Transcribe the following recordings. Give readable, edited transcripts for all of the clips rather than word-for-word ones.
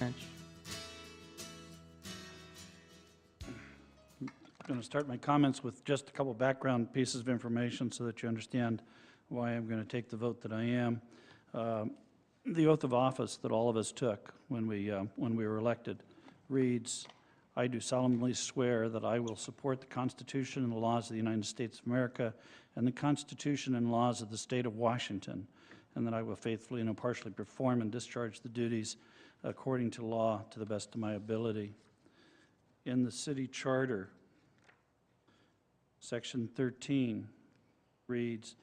Branch. I'm going to start my comments with just a couple background pieces of information so that you understand why I'm going to take the vote that I am. The oath of office that all of us took when we were elected reads, "I do solemnly swear that I will support the Constitution and the laws of the United States of America and the Constitution and laws of the State of Washington, and that I will faithfully and impartially perform and discharge the duties according to law to the best of my ability." In the city charter, Section 13 reads,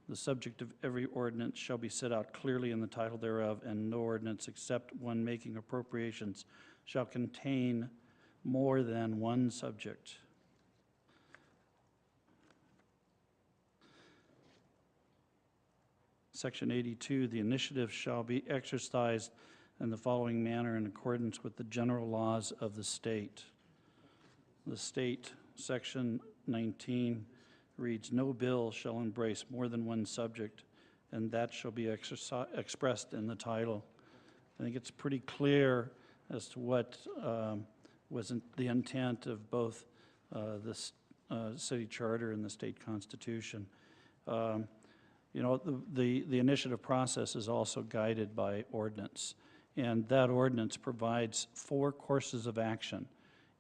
"The subject of every ordinance shall be set out clearly in the title thereof, and no ordinance except one making appropriations shall contain more than one subject." Section 82, "The initiative shall be exercised in the following manner in accordance with the general laws of the state." The state, Section 19, reads, "No bill shall embrace more than one subject, and that shall be expressed in the title." I think it's pretty clear as to what was the intent of both this city charter and the state constitution. You know, the initiative process is also guided by ordinance, and that ordinance provides 4 courses of action.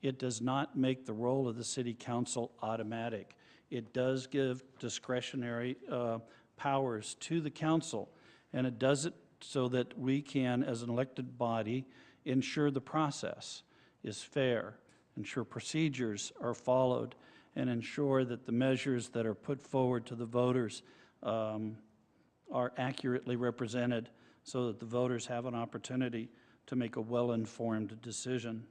It does not make the role of the city council automatic. It does give discretionary powers to the council, and it does it so that we can, as an elected body, ensure the process is fair, ensure procedures are followed, and ensure that the measures that are put forward to the voters are accurately represented so that the voters have an opportunity to make a well-informed decision.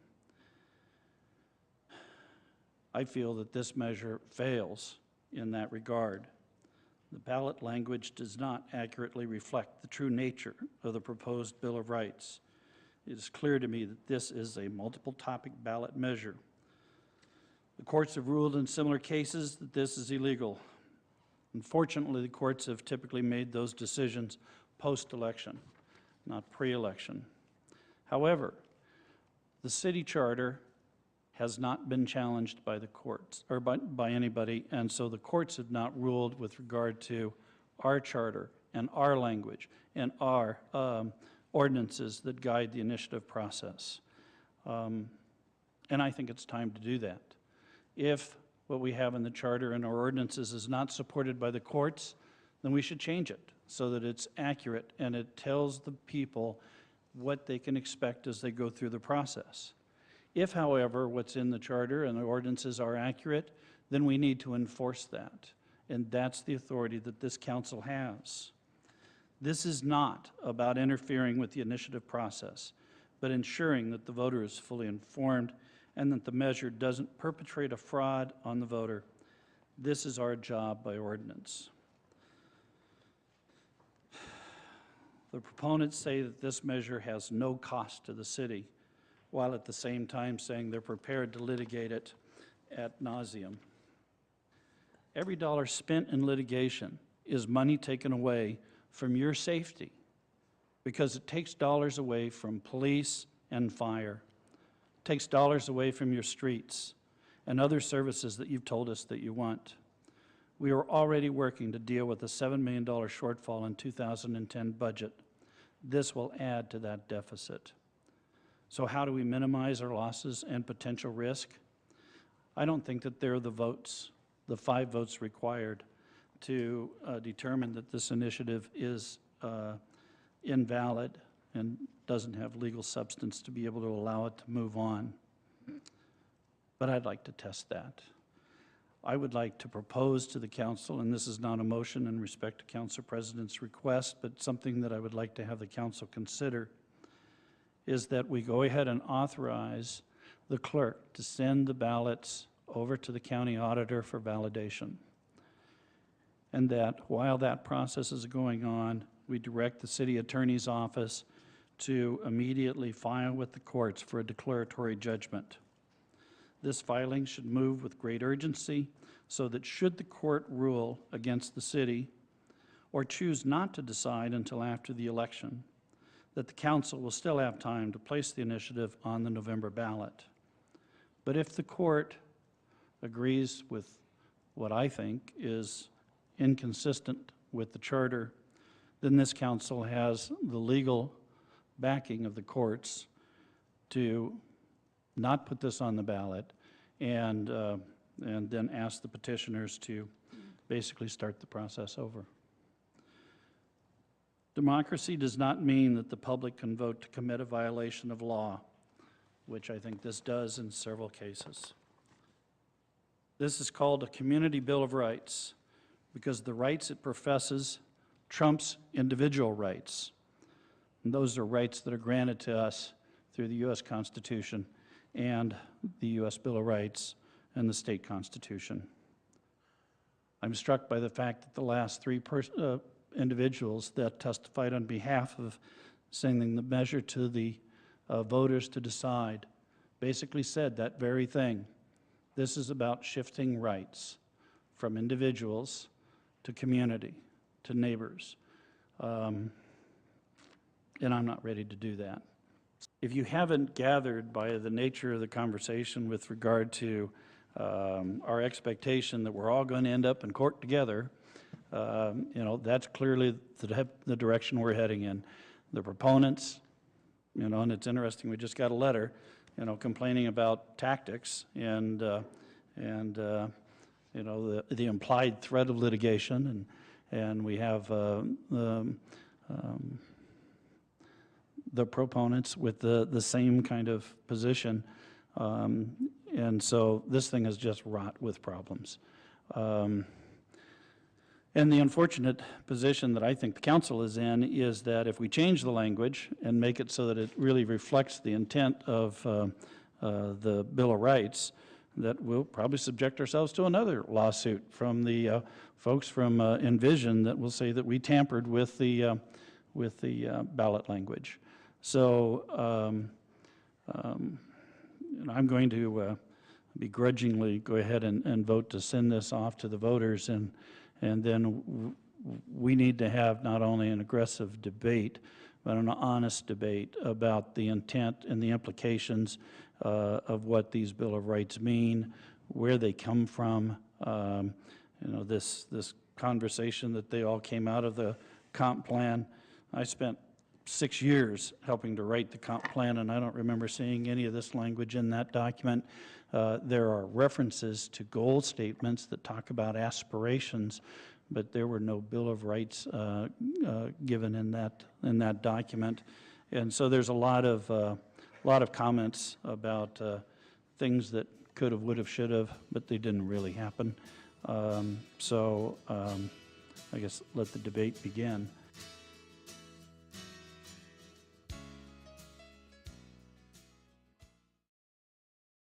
I feel that this measure fails in that regard. The ballot language does not accurately reflect the true nature of the proposed Bill of Rights. It is clear to me that this is a multiple topic ballot measure. The courts have ruled in similar cases that this is illegal. Unfortunately, the courts have typically made those decisions post-election, not pre-election. However, the city charter has not been challenged by the courts or by anybody, and so the courts have not ruled with regard to our charter and our language and our ordinances that guide the initiative process. And I think it's time to do that. If what we have in the charter and our ordinances is not supported by the courts, then we should change it so that it's accurate and it tells the people what they can expect as they go through the process. If, however, what's in the charter and the ordinances are accurate, then we need to enforce that. And that's the authority that this council has. This is not about interfering with the initiative process, but ensuring that the voter is fully informed and that the measure doesn't perpetrate a fraud on the voter. This is our job by ordinance. The proponents say that this measure has no cost to the city, while at the same time saying they're prepared to litigate it ad nauseum. Every dollar spent in litigation is money taken away from your safety because it takes dollars away from police and fire, it takes dollars away from your streets and other services that you've told us that you want. We are already working to deal with a $7 million shortfall in 2010 budget. This will add to that deficit. So how do we minimize our losses and potential risk? I don't think that there are the votes, the 5 votes required to determine that this initiative is invalid and doesn't have legal substance to be able to allow it to move on. But I'd like to test that. I would like to propose to the council, and this is not a motion in respect to Council President's request, but something that I would like to have the council consider, is that we go ahead and authorize the clerk to send the ballots over to the county auditor for validation. And that while that process is going on, we direct the city attorney's office to immediately file with the courts for a declaratory judgment. This filing should move with great urgency so that should the court rule against the city or choose not to decide until after the election, that the council will still have time to place the initiative on the November ballot. But if the court agrees with what I think is inconsistent with the charter, then this council has the legal backing of the courts to not put this on the ballot and then ask the petitioners to basically start the process over. Democracy does not mean that the public can vote to commit a violation of law, which I think this does in several cases. This is called a community bill of rights because the rights it professes trumps individual rights. And those are rights that are granted to us through the U.S. Constitution and the U.S. Bill of Rights and the state constitution. I'm struck by the fact that the last three individuals that testified on behalf of sending the measure to the voters to decide basically said that very thing. This is about shifting rights from individuals to community, to neighbors. And I'm not ready to do that. If you haven't gathered by the nature of the conversation with regard to our expectation that we're all going to end up in court together, that's clearly the direction we're heading in. The proponents, and it's interesting, we just got a letter, complaining about tactics and the implied threat of litigation, and we have the proponents with the same kind of position, and so this thing is just wrought with problems. And the unfortunate position that I think the council is in is that if we change the language and make it so that it really reflects the intent of the Bill of Rights, that we'll probably subject ourselves to another lawsuit from the folks from Envision that will say that we tampered with the ballot language. So I'm going to begrudgingly go ahead and vote to send this off to the voters, and then we need to have not only an aggressive debate, but an honest debate about the intent and the implications of what these Bill of Rights mean, where they come from. This conversation that they all came out of the comp plan. I spent 6 years helping to write the comp plan, and I don't remember seeing any of this language in that document. There are references to goal statements that talk about aspirations, but there were no Bill of Rights given in that document. And so there's a lot of comments about things that could have, would have, should have, but they didn't really happen. I guess let the debate begin.